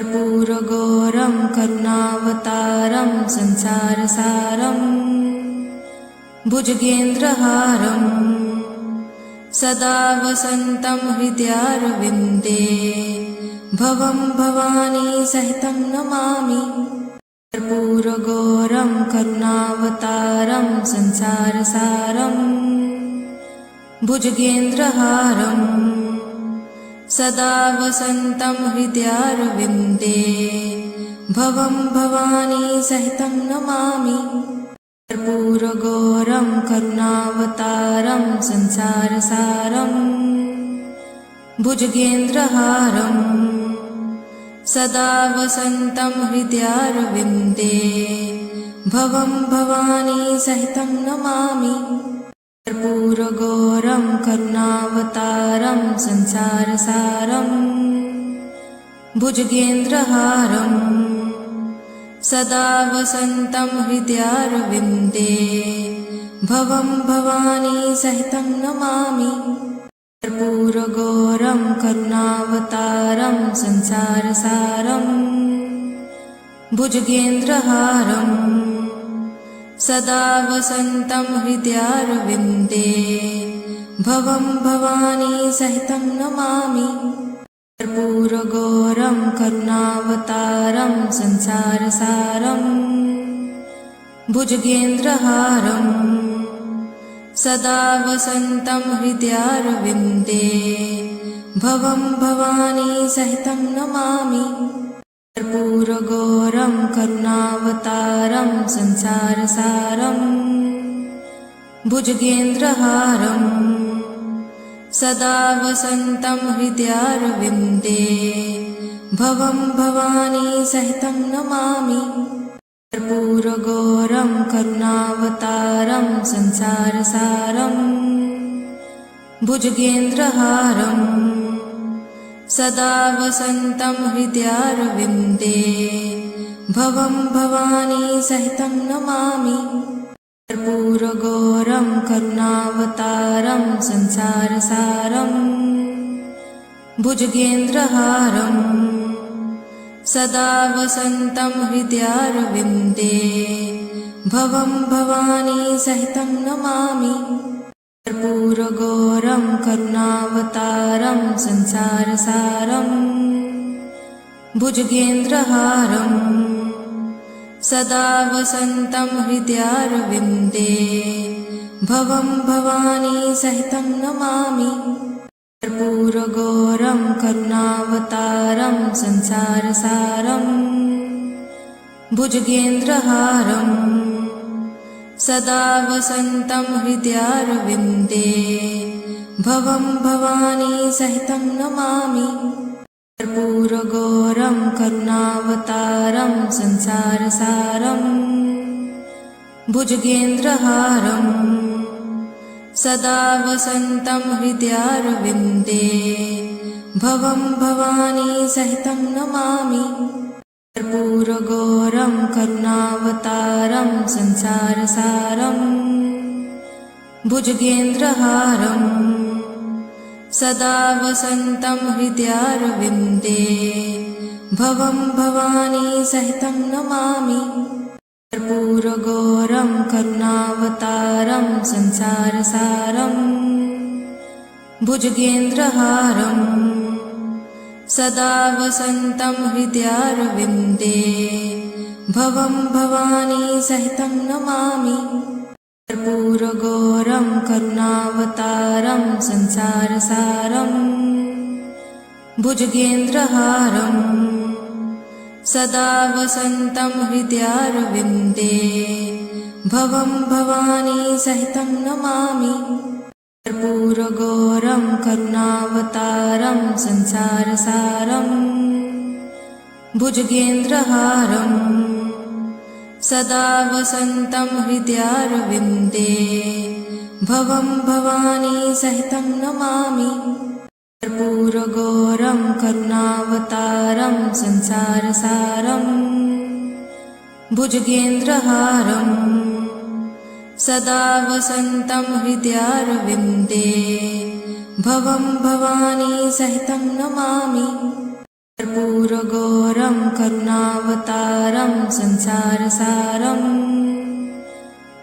कर्पूरगौरं करुणावतारं संसारसारं भुजगेन्द्रहारं सदा वसन्तं हृदयारविन्दे भवं भवानी सहितं नमामि। कर्पूरगौरं करुणावतारं संसारसारं भुजगेन्द्रहारं सदा वसन्तं हृदयारविन्दे भवं भवानी सहितं नमामि। कर्पूरगौरं करुणावतारं संसारसारं भुजगेन्द्रहारं सदा वसन्तं हृदयारविन्दे भवं भवानी सहितं नमामि। कर्पूरगौरं करुणावतारं संसारसारं भुजगेन्द्रहारं सदा वसन्तं हृदयारविन्दे भवं भवानी सहितं नमामि। कर्पूरगौरं करुणावतारं संसारसारं भुजगेन्द्रहारं सदा वसन्तं हृदयारविन्दे भवं भवानी सहितं नमामि। कर्पूरगौरं करुणावतारं संसारसारं भुजगेन्द्रहारं सदा वसन्तं हृदयारविन्दे भवं भवानी सहितं नमामि। कर्पूरगौरं करुणावतारं संसारसारं भुजगेन्द्रहारं सदा वसन्तं हृदयारविन्दे भवं भवानी सहितं नमामि। कर्पूरगौरं करुणावतारं संसारसारं भुजगेन्द्रहारं सदा वसन्तं हृदयारविन्दे भवं भवानी सहितं नमामि। कर्पूरगौरं करुणावतारं संसारसारं भुजगेन्द्रहारं सदा वसन्तं हृदयारविन्दे भवं भवानी सहितं नमामि। कर्पूरगौरं करुणावतारं संसारसारं भुजगेन्द्रहारं सदा वसन्तं हृदयारविन्दे भवं भवानी सहितं नमामि। कर्पूरगौरं करुणावतारं संसारसारं भुजगेन्द्रहारं सदा वसन्तं हृदयारविन्दे भवं भवानी सहितं नमामि। कर्पूरगौरं करुणावतारं संसारसारं भुजगेन्द्रहारं सदा वसन्तं हृदयारविन्दे भवं भवानी सहितं नमामि। कर्पूरगौरं करुणावतारं संसारसारं भुजगेन्द्रहारं सदा वसन्तं हृदयारविन्दे भवं भवानी सहितं नमामि। कर्पूरगौरं करुणावतारं संसारसारं भुजगेन्द्रहारं सदा वसन्तं हृदयारविन्दे भवं भवानी सहितं नमामि। कर्पूरगौरं करुणावतारं संसारसारं भुजगेन्द्रहारं सदा वसन्तं हृदयारविन्दे भवं भवानी सहितं नमामि। कर्पूरगौरं करुणावतारं संसारसारं भुजगेन्द्रहारं सदा वसन्तं हृदयारविन्दे भवं भवानी सहितं नमामि। कर्पूरगौरं करुणावतारं संसारसारं भुजगेन्द्रहारं सदा वसन्तं हृदयारविन्दे भवं भवानी सहितं नमामि। कर्पूरगौरं करुणावतारं संसारसारं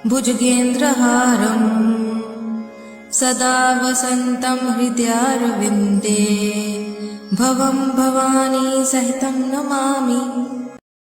भुजगेन्द्रहारं सदा वसन्तं हृदयारविन्दे भवं भवानी सहितं नमामि।